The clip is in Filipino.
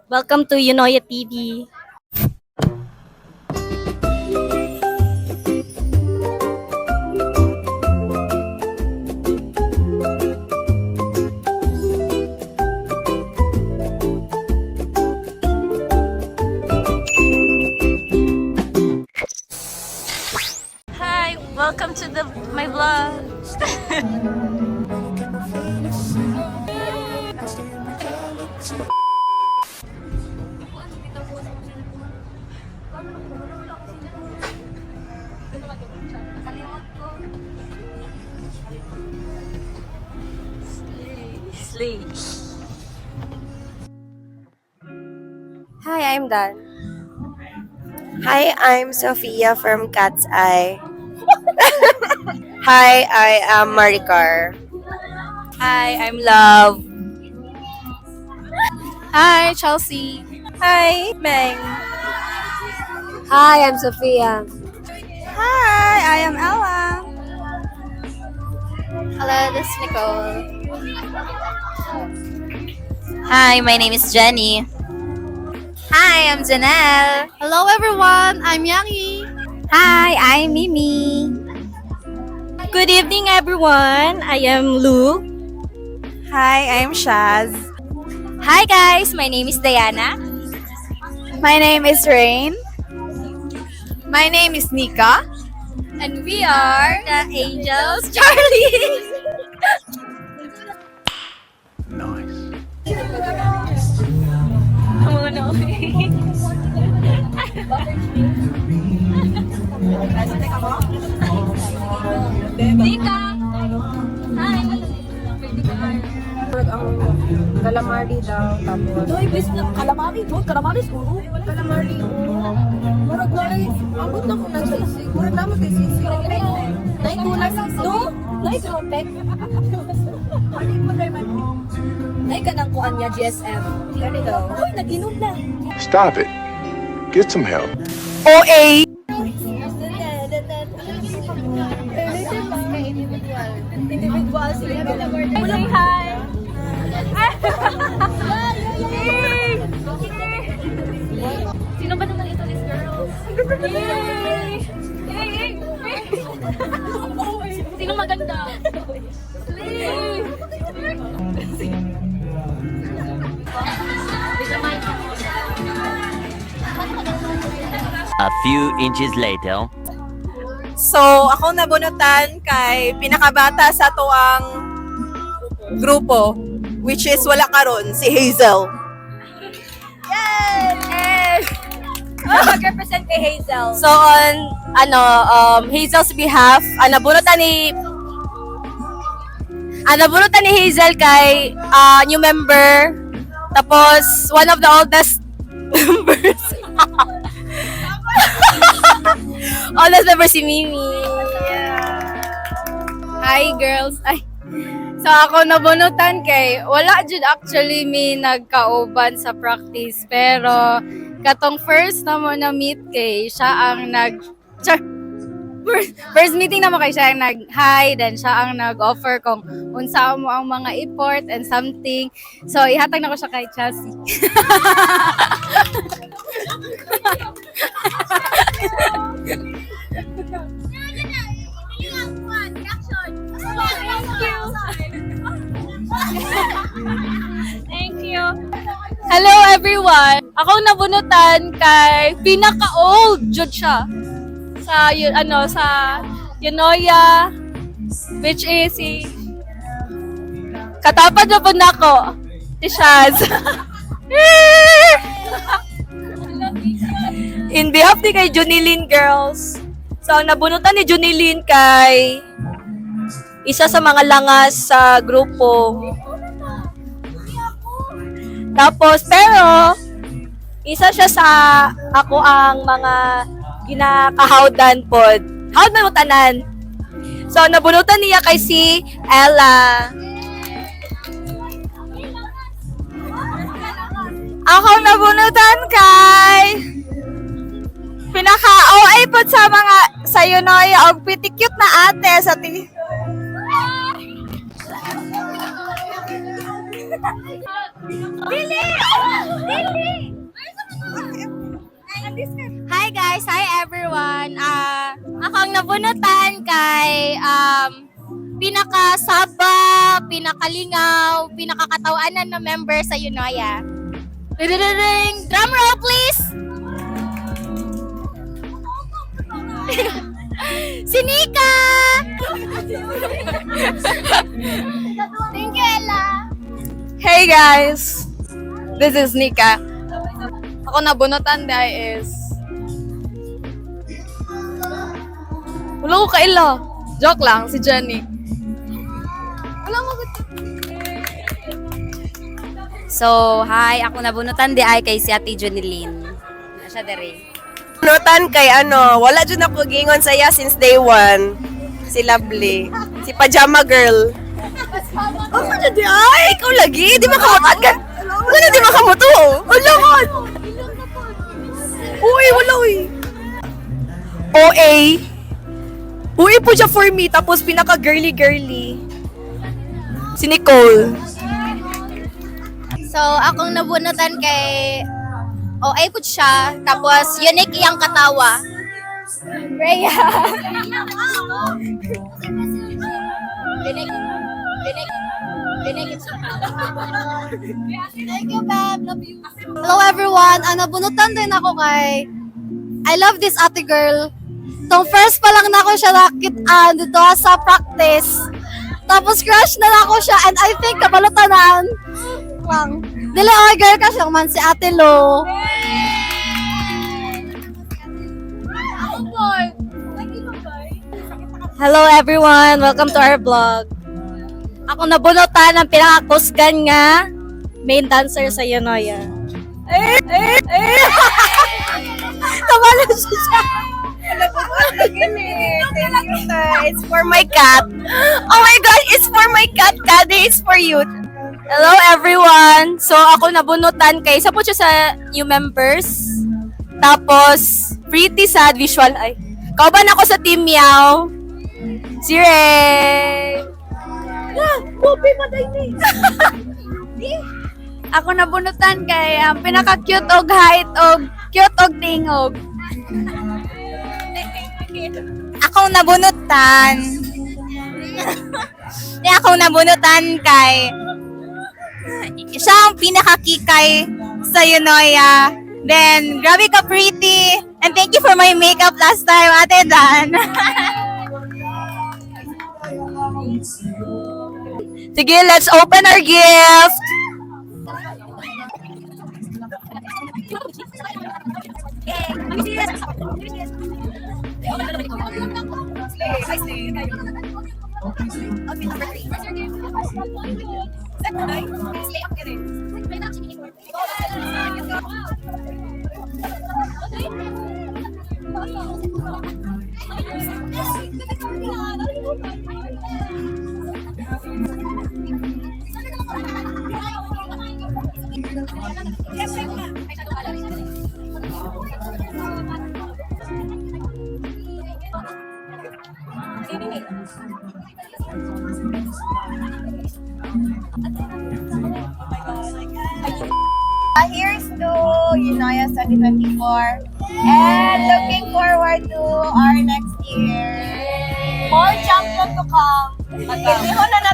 Welcome to Unoya TV. Hi, welcome to my vlog. Slay. Hi, I'm Dan. Hi, I'm Sophia from Cat's Eye. Hi, I am Maricar. Hi, I'm Love. Hi, Chelsea. Hi, Meng. Hi, I'm Sophia. Hi, I am Ella. Hello, this is Nicole. Hi, my name is Jenny. Hi, I'm Janelle. Hello, everyone. I'm Yangi. Hi, I'm Mimi. Good evening, everyone. I am Lou. Hi, I'm Shaz. Hi, guys. My name is Diana. My name is Rain. My name is Nika. And we are the Angels Charlie. Nika. Hi. Calamari daw, tapos... Doy, bis na calamari, doy, calamari siguro. Calamari, Murag wala, abot na ko na sisig. Murag naman kay sisig. Nay tunas, no? Nay tropek. Nay kanang kuan niya GSM. Gani daw. Uy, nag-inom na. Stop it. Get some help. OA! Individual sila. Say hi. Sino ba naman ito, these girls? Yay! Yay! Sino maganda? Slay! A few inches later. So, ako nabunutan kay pinakabata sa tuwang grupo, which is wala karon si Hazel. Yes! Mag-represent kay Hazel. So, on Hazel's behalf, nabunutan ni Hazel kay new member, tapos one of the oldest members. Oldest member si Mimi. Hi girls. Ay. So ako nabunutan kay wala jud actually mi nagkauban sa practice pero katong first na mo na meet kay siya ang first meeting na mo kay siya ang nag-hi, then siya ang nag-offer kung unsa mo ang mga import and something. So ihatag na ko siya kay Chelsea. Thank you. Hello, everyone. Ako nabunutan kay pinaka-old jud siya sa sa Unoya, which is si katapad na po nako si Shaz. In behalf ni kay Junilin girls. So, ang nabunutan ni Junilin kay isa sa mga langas sa grupo. Tapos, pero, isa siya sa ako ang mga ginakahawdan pod. Hawd man mo tanan. So, nabunutan niya kay si Ella. Ako nabunutan kay pinaka-OA po sa mga sa Unoya og pretty cute na ate sa Dili! Dili! everyone. Akong nabunutan kay pinakasaba, pinakalingaw, pinakakatawanan na member sa Unoya. Drum roll, please! Si Nika! Thank you, Ella. Hey guys! This is Nika. Ako nabunutan dahil is... Wala ko kaila. Joke lang, si Jenny. Wala mo So, hi. Ako nabunutan di ay kay si Ate Jonilyn. Siya dere. Nutan kay wala dyan ako gingon saya since day one. Si Lovely. Si Pajama Girl. Ako na di ay, ikaw lagi. Di makamutan ka. Wala di makamuto. Wala ko. Uy, wala uy. OA. Uy po siya for me. Tapos pinaka girly. Si Nicole. So, akong nabunutan kay OA po siya. Tapos, unique iyang katawa. Rhea. Unique. Thank you, Beb. Love you. Hello everyone! Nabunutan din ako kay I love this ate girl. Tong first pa lang na ako siya nakitaan dito sa practice. Tapos crush na ako siya and I think kabalutanan lang. Dili ay girl ka siya man si Ate Lo. Hello everyone! Welcome to our vlog. Ako nabunutan ng pinakakusgan nga main dancer sa Unoya. Tawala siya. It's for my cat. Oh my God, it's for my cat. Kade, it's for you. Hello everyone! So ako nabunutan kay isa po siya sa new members. Tapos pretty sad visual ay. Kauban ako sa Team Meow. Si Ray. Ako nabunutan kay pinaka-cute og height og cute og tingog. Akong nabunutan. Akong nabunutan kay siya ang pinakakikay sa Unoya. Then, grabe ka pretty. And thank you for my makeup last time, Ate Dan. Sige, let's open our gift. Here's to Unoya 2024 and looking forward to our next year. More champion to come. Hindi ko na